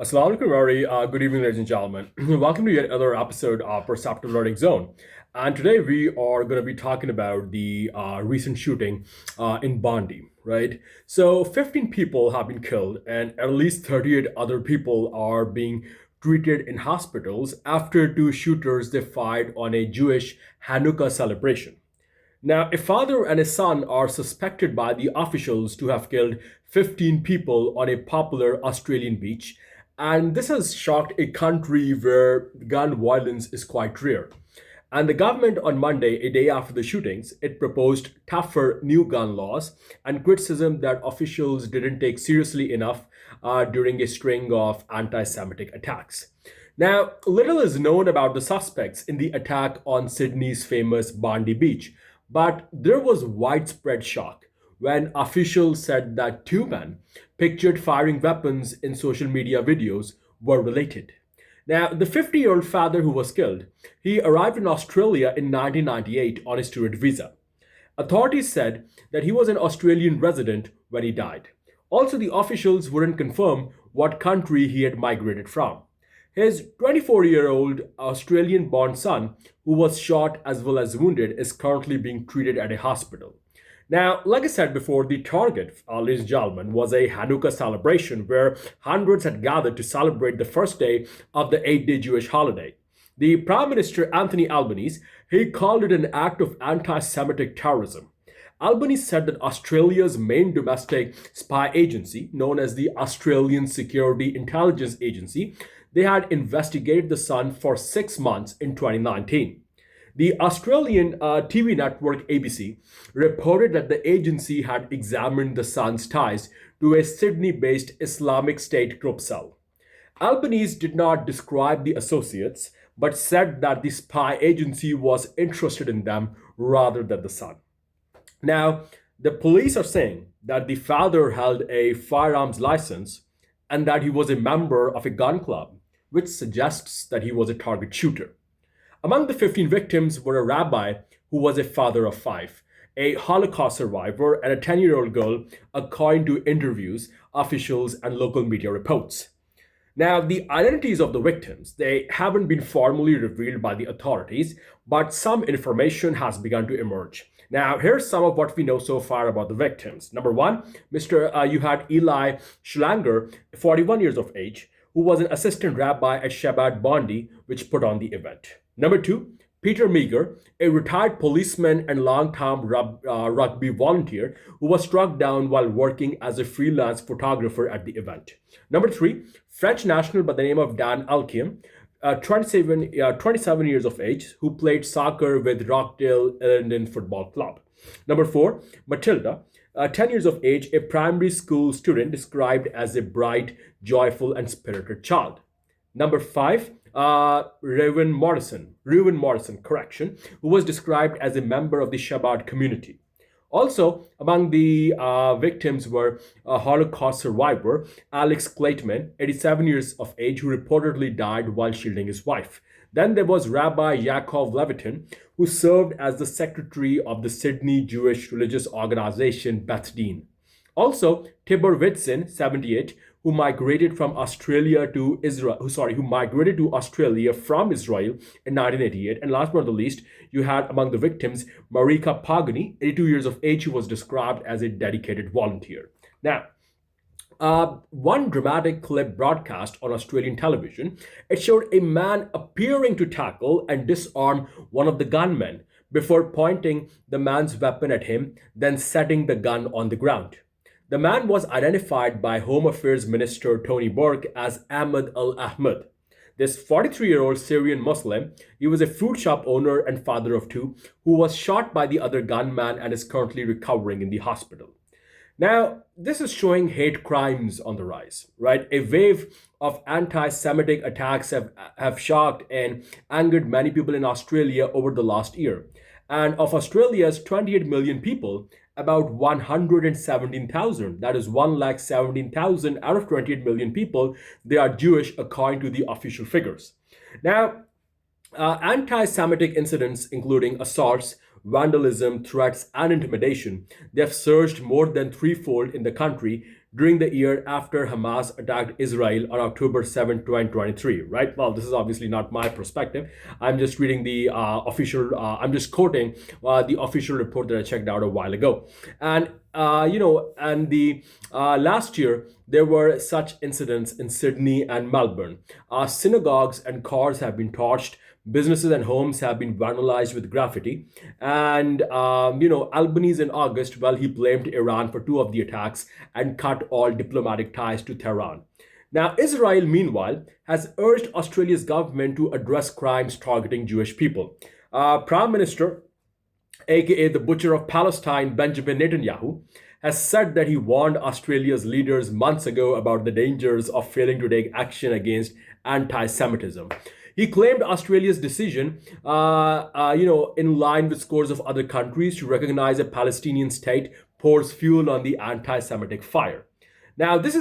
Assalamu alaikum, Rory. Good evening, ladies and gentlemen. Welcome to yet another episode of Perceptive Learning Zone. And today we are going to be talking about the recent shooting in Bondi, right? So, 15 people have been killed, and at least 38 other people are being treated in hospitals after two shooters they fired on a Jewish Hanukkah celebration. Now, a father and a son are suspected by the officials to have killed 15 people on a popular Australian beach, and this has shocked a country where gun violence is quite rare. And the government on Monday, a day after the shootings, it proposed tougher new gun laws and criticism that officials didn't take seriously enough during a string of anti Semitic attacks. Now, little is known about the suspects in the attack on Sydney's famous Bondi Beach, but there was widespread shock when officials said that two men, pictured firing weapons in social media videos, were related. Now, the 50-year-old father who was killed, he arrived in Australia in 1998 on a student visa. Authorities said that he was an Australian resident when he died. Also, the officials wouldn't confirm what country he had migrated from. His 24-year-old Australian born son, who was shot as well as wounded, is currently being treated at a hospital. Now, like I said before, the target, ladies and gentlemen, was a Hanukkah celebration where hundreds had gathered to celebrate the first day of the 8-day Jewish holiday. The Prime Minister Anthony Albanese, he called it an act of anti-Semitic terrorism. Albanese said that Australia's main domestic spy agency, known as the Australian Security Intelligence Agency, they had investigated the son for 6 months in 2019. The Australian TV network ABC reported that the agency had examined the son's ties to a Sydney based Islamic State group cell. Albanese did not describe the associates, but said that the spy agency was interested in them rather than the son. Now, the police are saying that the father held a firearms license and that he was a member of a gun club, which suggests that he was a target shooter. Among the 15 victims were a rabbi who was a father of five, a Holocaust survivor, and a 10-year-old girl, according to interviews, officials, and local media reports. Now, the identities of the victims, they haven't been formally revealed by the authorities, but some information has begun to emerge. Now, here's some of what we know so far about the victims. Number one, you had Eli Schlanger, 41 years of age, who was an assistant rabbi at Shabbat Bondi, which put on the event. Number two, Peter Meager, a retired policeman and long-term rugby volunteer who was struck down while working as a freelance photographer at the event. Number three, French national by the name of Dan Alkian, 27 years of age, who played soccer with Rockdale London Football Club. Number four, Matilda, 10 years of age, a primary school student described as a bright, joyful, and spirited child. Number five, Reuven Morrison, correction, who was described as a member of the Shabbat community. Also, among the victims were a Holocaust survivor, Alex Claytman, 87 years of age, who reportedly died while shielding his wife. Then there was Rabbi Yaakov Levitin, who served as the secretary of the Sydney Jewish religious organization Beth Din. Also, Tibor Whitson, 78, who migrated from Australia to Israel, who migrated to Australia from Israel in 1988. And last but not the least, you had among the victims Marika Pagani, 82 years of age, who was described as a dedicated volunteer. Now, one dramatic clip broadcast on Australian television, it showed a man appearing to tackle and disarm one of the gunmen before pointing the man's weapon at him, then setting the gun on the ground. The man was identified by Home Affairs Minister Tony Burke as Ahmed Al Ahmed. This 43-year-old Syrian Muslim, he was a fruit shop owner and father of two, who was shot by the other gunman and is currently recovering in the hospital. Now, this is showing hate crimes on the rise, right? A wave of anti-Semitic attacks have shocked and angered many people in Australia over the last year. And of Australia's 28 million people, about 117,000, that is 117,000 out of 28 million people, they are Jewish according to the official figures. Now, anti-Semitic incidents, including assaults, vandalism, threats, and intimidation, they have surged more than threefold in the country during the year after Hamas attacked Israel on October 7, 2023, right? Well, this is obviously not my perspective. I'm just reading the I'm just quoting the official report that I checked out a while ago. And and the last year there were such incidents in Sydney and Melbourne. Synagogues and cars have been torched. Businesses and homes have been vandalized with graffiti. And, Albanese in August, well, he blamed Iran for two of the attacks and cut all diplomatic ties to Tehran. Now, Israel, meanwhile, has urged Australia's government to address crimes targeting Jewish people. Prime Minister, aka the butcher of Palestine, Benjamin Netanyahu, has said that he warned Australia's leaders months ago about the dangers of failing to take action against anti Semitism. He claimed Australia's decision, in line with scores of other countries to recognize a Palestinian state, pours fuel on the anti Semitic fire. Now, this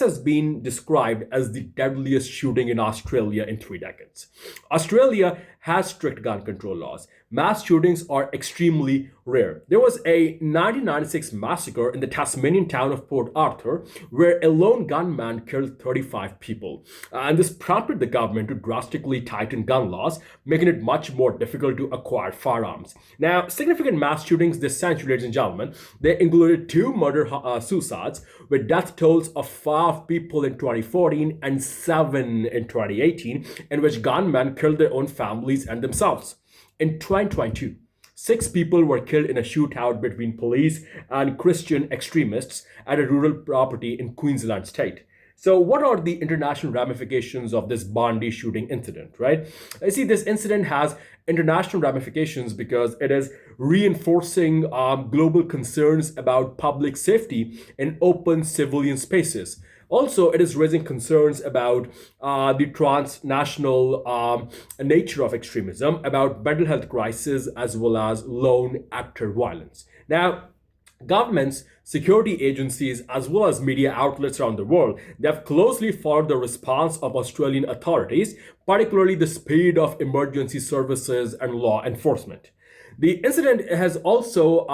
has been described as the deadliest shooting in Australia in 3 decades. Australia has strict gun control laws. Mass shootings are extremely rare. There was a 1996 massacre in the Tasmanian town of Port Arthur where a lone gunman killed 35 people. And this prompted the government to drastically tighten gun laws, making it much more difficult to acquire firearms. Now, significant mass shootings this century, ladies and gentlemen, they included two murder suicides with death tolls of 5 people in 2014 and 7 in 2018, in which gunmen killed their own families and themselves. In 2022, 6 people were killed in a shootout between police and Christian extremists at a rural property in Queensland state. So, what are the international ramifications of this Bondi shooting incident, right? I see this incident has international ramifications because it is reinforcing global concerns about public safety in open civilian spaces. Also, it is raising concerns about the transnational nature of extremism, about mental health crisis, as well as lone actor violence. Now, governments, security agencies, as well as media outlets around the world, they have closely followed the response of Australian authorities, particularly the speed of emergency services and law enforcement. The incident has also,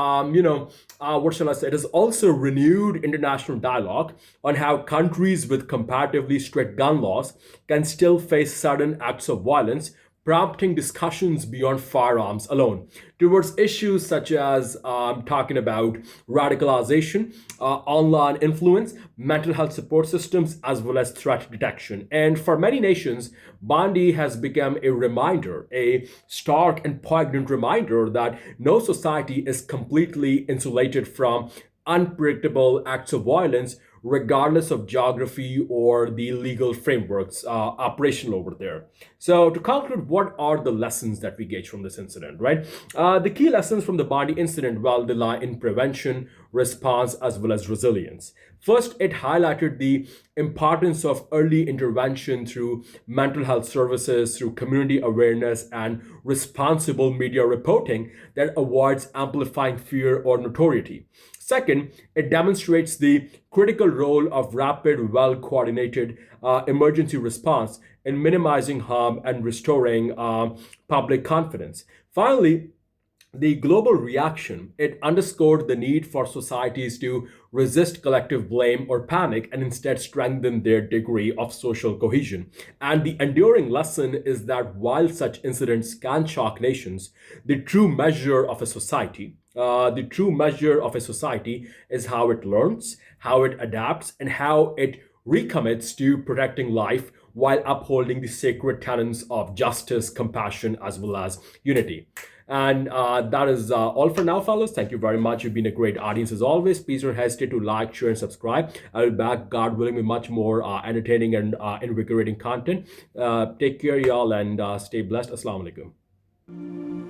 what shall I say? It has also renewed international dialogue on how countries with comparatively strict gun laws can still face sudden acts of violence, prompting discussions beyond firearms alone towards issues such as talking about radicalization, online influence, mental health support systems, as well as threat detection. And for many nations, Bondi has become a reminder, a stark and poignant reminder that no society is completely insulated from unpredictable acts of violence, regardless of geography or the legal frameworks operational over there. So, to conclude, what are the lessons that we gauge from this incident, right? The key lessons from the Bondi incident, well, they lie in prevention, response, as well as resilience. First, it highlighted the importance of early intervention through mental health services, through community awareness, and responsible media reporting that avoids amplifying fear or notoriety. Second, it demonstrates the critical role of rapid, well coordinated emergency response in minimizing harm and restoring public confidence. Finally, the global reaction, it underscored the need for societies to resist collective blame or panic and instead strengthen their degree of social cohesion. And the enduring lesson is that while such incidents can shock nations, the true measure of a society, is how it learns, how it adapts, and how it recommits to protecting life while upholding the sacred tenets of justice, compassion, as well as unity. And that is all for now, fellas. Thank you very much. You've been a great audience as always. Please don't hesitate to like, share, and subscribe. I'll be back, God willing, with much more entertaining and invigorating content. Take care, y'all, and stay blessed. Assalamu alaikum.